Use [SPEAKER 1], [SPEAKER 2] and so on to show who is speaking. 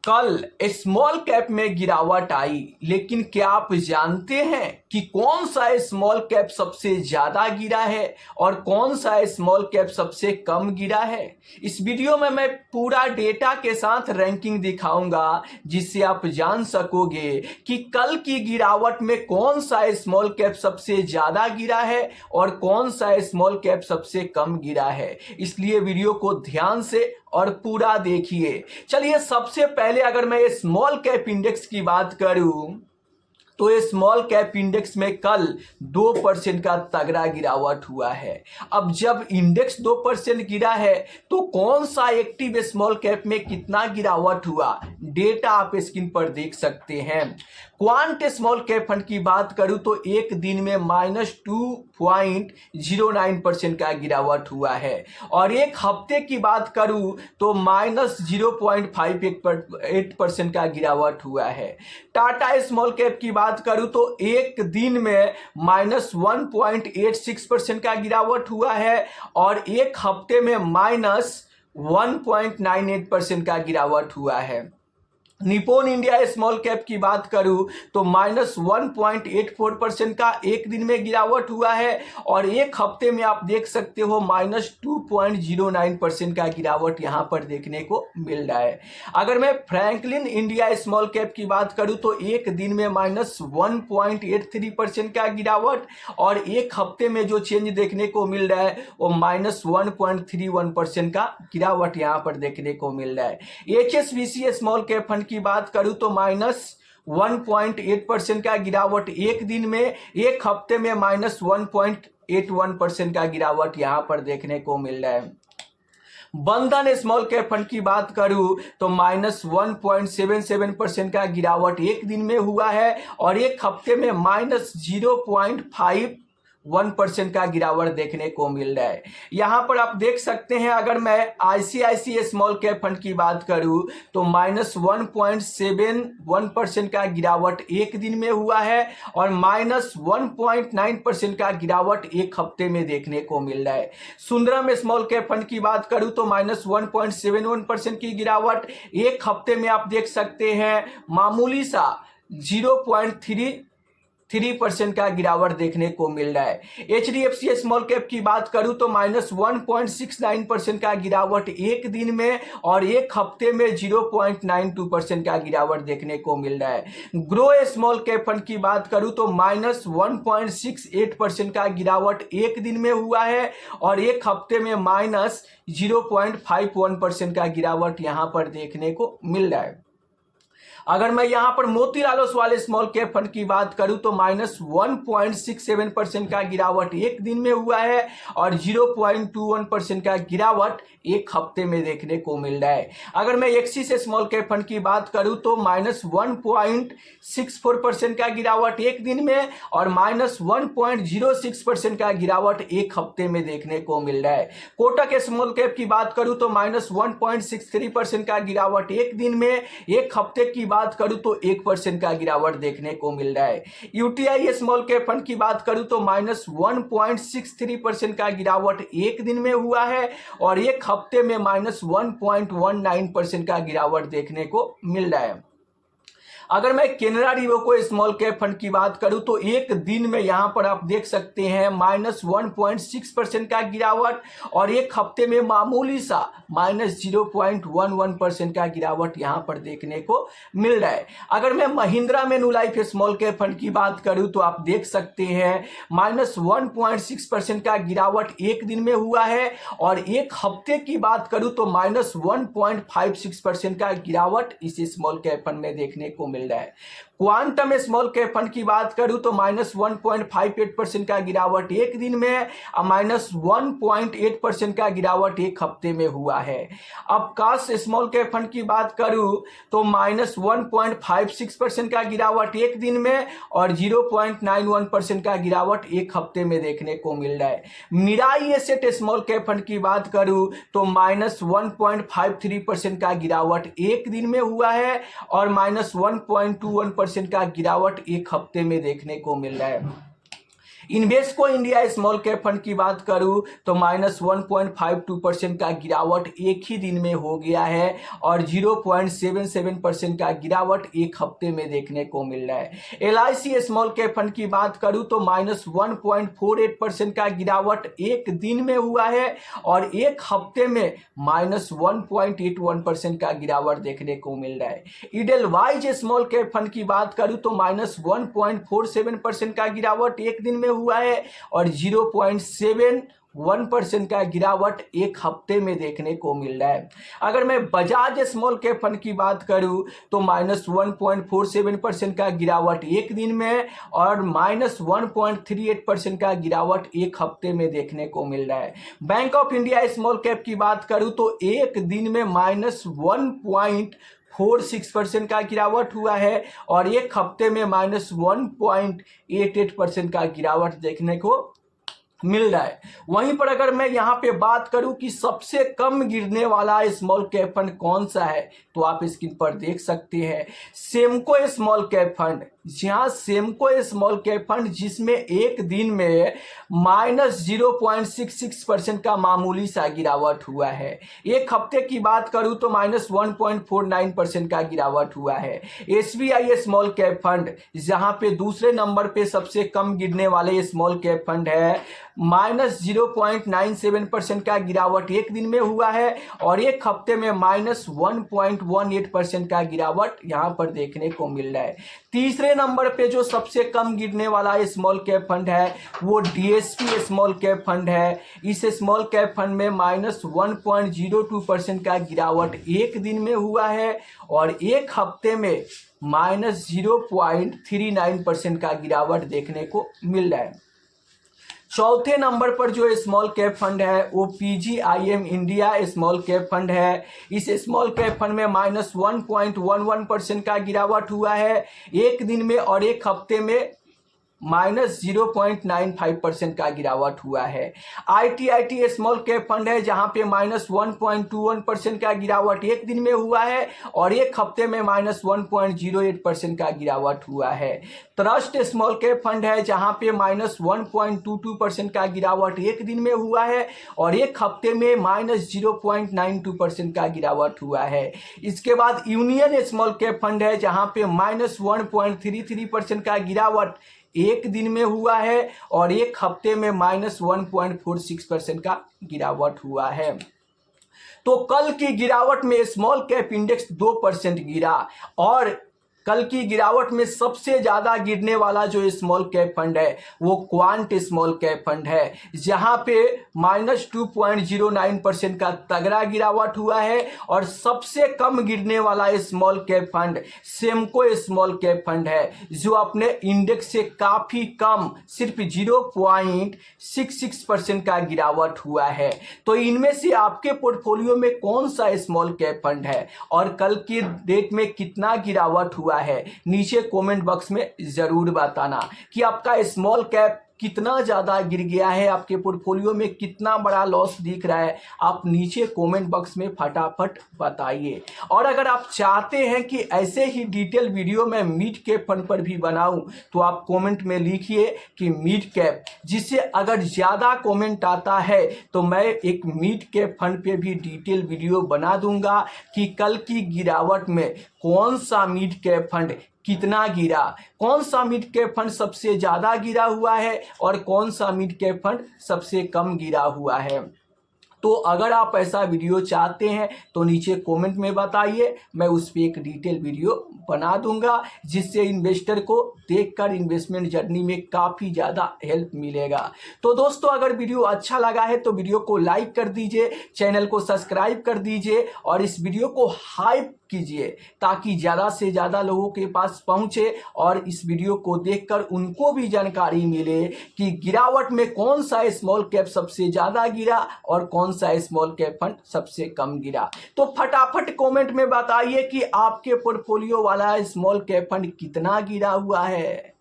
[SPEAKER 1] कल small cap में गिरावट आई, लेकिन क्या आप जानते हैं कि कौन सा स्मॉल कैप सबसे ज्यादा गिरा है और कौन सा स्मॉल कैप सबसे कम गिरा है। इस वीडियो में मैं पूरा डेटा के साथ रैंकिंग दिखाऊंगा, जिससे आप जान सकोगे कि कल की गिरावट में कौन सा स्मॉल कैप सबसे ज्यादा गिरा है और कौन सा स्मॉल कैप सबसे कम गिरा है। इसलिए वीडियो को ध्यान से और पूरा देखिए। चलिए, सबसे पहले अगर मैं स्मॉल कैप इंडेक्स की बात करूं तो स्मॉल कैप इंडेक्स में कल 2% का तगड़ा गिरावट हुआ है। अब जब इंडेक्स 2% गिरा है तो कौन सा एक्टिव स्मॉल कैप में कितना गिरावट हुआ, डेटा आप स्क्रीन पर देख सकते हैं। क्वांट स्मॉल कैप फंड की बात करूं तो एक दिन में -2.09% का गिरावट हुआ है और एक हफ्ते की बात करूं तो -0.58% का गिरावट हुआ है। टाटा स्मॉल कैप की बात करूं तो एक दिन में -1.86% का गिरावट हुआ है और एक हफ्ते में -1.98% का गिरावट हुआ है। निप्पॉन इंडिया स्मॉल कैप की बात करूं तो -1.84% का एक दिन में गिरावट हुआ है और एक हफ्ते में आप देख सकते हो -2.09% का गिरावट यहां पर देखने को मिल रहा है। अगर मैं फ्रैंकलिन इंडिया स्मॉल कैप की बात करूं तो एक दिन में -1.83% का गिरावट और एक हफ्ते में जो चेंज देखने को मिल रहा है वो -1.31% का गिरावट यहां पर देखने को मिल रहा है। HSBC स्मॉल कैप फंड की बात करूं तो -1.8% का गिरावट एक दिन में, एक हफ्ते में -1.81% का गिरावट यहां पर देखने को मिल रहा है। बंधन स्मॉल कैप फंड की बात करूं तो -1.77% का गिरावट एक दिन में हुआ है और एक हफ्ते में -0.51% का गिरावट देखने को मिल रहा है। यहां पर आप देख सकते हैं, अगर मैं ICICI स्मॉल कैप फंड की बात करूं तो -1.71% का गिरावट एक दिन में हुआ है और -1.9% का गिरावट एक हफ्ते में देखने को मिल रहा है। सुंदरम स्मॉल कैप फंड की बात करूं तो -1.71% की गिरावट एक हफ्ते में आप देख सकते हैं, मामूली सा 0.33% का गिरावट देखने को मिल रहा है। HDFC स्मॉल कैप की बात करूं तो -1.69% का गिरावट एक दिन में और एक हफ्ते में 0.92% का गिरावट देखने को मिल रहा है। ग्रो स्मॉल कैप फंड की बात करूं तो -1.68% का गिरावट एक दिन में हुआ है और एक हफ्ते में -0.51% का गिरावट यहां पर देखने को मिल रहा है। अगर मैं यहां पर Motilal Oswal small cap fund की बात करूं तो -1.67% का गिरावट एक दिन में हुआ है और 0.21% का गिरावट एक हफ्ते में देखने को मिल रहा है। अगर मैं एक्सिस स्मॉल कैप फंड की बात करूं तो -1.64% का गिरावट एक दिन में और -1.06% का गिरावट एक हफ्ते में देखने को मिल रहा है। कोटक स्मॉल कैप की बात करूं तो -1.63% का गिरावट एक दिन में, एक हफ्ते की बात करूं तो 1% का गिरावट देखने को मिल रहा है। UTI स्मॉल कैप फंड की बात करूं तो -1.63% का गिरावट एक दिन में हुआ है और एक हफ्ते में -1.19% का गिरावट देखने को मिल रहा है। अगर मैं केनरा रिवोको स्मॉल कैप फंड की बात करूं तो एक दिन में यहां पर आप देख सकते हैं -1.6% का गिरावट और एक हफ्ते में मामूली सा -0.11% का गिरावट यहां पर देखने को मिल रहा है। अगर मैं महिंद्रा मेनुलाइफ स्मॉल कैप फंड की बात करूं तो आप देख सकते हैं -1.6% का गिरावट एक दिन में हुआ है और एक हफ्ते की बात करूं तो -1.56% का गिरावट इस स्मॉल कैप फंड में देखने को मिल रहा है। क्वांटम स्मॉल कैप फंड की बात करूं तो -1.58% का गिरावट एक दिन में और -1.8% का गिरावट एक हफ्ते में हुआ है। अब काश स्मॉल कैप फंड की बात करूं तो -1.56% का गिरावट एक दिन में और 0.91% का गिरावट एक हफ्ते में देखने को मिल रहा है। Mirae asset small cap fund की बात करूं तो -1.53% का गिरावट एक दिन में हुआ है और -1.21% का गिरावट एक हफ्ते में देखने को मिल रहा है। Invesco India small cap fund की बात करूं तो -1.52% का गिरावट एक ही दिन में हो गया है और 0.77% का गिरावट एक हफ्ते में देखने को मिल रहा है। LIC स्मॉल कैप फंड की बात करूं तो -1.48% का गिरावट एक दिन में हुआ है और एक हफ्ते में -1.81% का गिरावट देखने को मिल रहा है। ईडेलवाइज स्मॉल कैप फंड की बात करूं तो -1.47% का गिरावट एक दिन में हुआ है और 0.71% का गिरावट एक हफ्ते में देखने को मिल रहा है। अगर मैं बजाज स्मॉल कैप फंड की बात करूं तो -1.47% का गिरावट एक दिन में और -1.38% का गिरावट एक हफ्ते में देखने को मिल रहा है। Bank of India small cap की बात करूं तो एक दिन में -1.46% का गिरावट हुआ है और एक हफ्ते में -1.88% का गिरावट देखने को मिल रहा है। वहीं पर अगर मैं यहां पे बात करूं कि सबसे कम गिरने वाला स्मॉल कैप फंड कौन सा है तो आप स्क्रीन पर देख सकते हैं सेमको स्मॉल कैप फंड। जहां सेमको स्मॉल कैप फंड जिसमें एक दिन में -0.66% का मामूली सा गिरावट हुआ है। एक हफ्ते की बात करूं तो -1.49% का गिरावट हुआ है। SBI स्मॉल कैप फंड जहां पे दूसरे नंबर पे सबसे कम गिरने वाले स्मॉल कैप फंड है -0.97% का गिरावट एक दिन में हुआ है और एक हफ्ते में -1.18% का गिरावट यहां पर देखने को मिल रहा है। तीसरे नंबर पे जो सबसे कम गिरने वाला स्मॉल कैप फंड है वो DSP स्मॉल कैप फंड है। इस स्मॉल कैप फंड में -1.02% का गिरावट एक दिन में हुआ है और एक हफ्ते में -0.39% का गिरावट देखने को मिल रहा है। चौथे नंबर पर जो स्मॉल कैप फंड है वो PGIM India small cap fund है। इस स्मॉल कैप फंड में -1.11% का गिरावट हुआ है एक दिन में और एक हफ्ते में -0.95% का गिरावट हुआ है। ITIT स्मॉल कैप फंड है जहां पे -1.21% का गिरावट एक दिन में हुआ है और एक हफ्ते में -1.08% का गिरावट हुआ है। ट्रस्ट स्मॉल कैप फंड है जहां पे -1.22% का गिरावट एक दिन में हुआ है और एक हफ्ते में -0.92% का गिरावट हुआ है। इसके बाद यूनियन स्मॉल कैप फंड है जहां पे -1.33% का गिरावट एक दिन में हुआ है और एक हफ्ते में -1.46% का गिरावट हुआ है। तो कल की गिरावट में स्मॉल कैप इंडेक्स 2% गिरा और कल की गिरावट में सबसे ज्यादा गिरने वाला जो स्मॉल कैप फंड है वो क्वांट स्मॉल कैप फंड है जहां पे -2.09% का तगड़ा गिरावट हुआ है और सबसे कम गिरने वाला small cap fund Samco small cap fund है जो अपने इंडेक्स से काफी कम सिर्फ 0.66% का गिरावट हुआ है। तो इनमें से आपके पोर्टफोलियो में कौन सा स्मॉल कैप फंड है और कल की डेट में कितना गिरावट हुआ है नीचे कमेंट बॉक्स में जरूर बताना कि आपका स्मॉल कैप कितना ज्यादा गिर गया है, आपके पोर्टफोलियो में कितना बड़ा लॉस दिख रहा है, आप नीचे कमेंट बॉक्स में फटाफट बताइए। और अगर आप चाहते हैं कि ऐसे ही डिटेल वीडियो मैं मिड कैप फंड पर भी बनाऊं तो आप कमेंट में लिखिए कि मिड कैप, जिससे अगर ज्यादा कमेंट आता है तो मैं एक मिड कैप फंड पे भी डिटेल वीडियो बना दूंगा कि कल की गिरावट में कौन सा मिड कैप फंड कितना गिरा, कौन सा मिड कैप फंड सबसे ज्यादा गिरा हुआ है और कौन सा मिड कैप फंड सबसे कम गिरा हुआ है। तो अगर आप ऐसा वीडियो चाहते हैं तो नीचे कमेंट में बताइए, मैं उस पर एक डिटेल वीडियो बना दूंगा जिससे इन्वेस्टर को देखकर इन्वेस्टमेंट जर्नी में काफ़ी ज़्यादा हेल्प मिलेगा। तो दोस्तों अगर वीडियो अच्छा लगा है तो वीडियो को लाइक कर दीजिए, चैनल को सब्सक्राइब कर दीजिए और इस वीडियो को हाइप कीजिए ताकि ज़्यादा से ज़्यादा लोगों के पास पहुंचे और इस वीडियो को देखकर उनको भी जानकारी मिले कि गिरावट में कौन सा स्मॉल कैप सबसे ज़्यादा गिरा और कौन सा स्मॉल कैप फंड सबसे कम गिरा। तो फटाफट कमेंट में बताइए कि आपके पोर्टफोलियो वाला स्मॉल कैप फंड कितना गिरा हुआ है।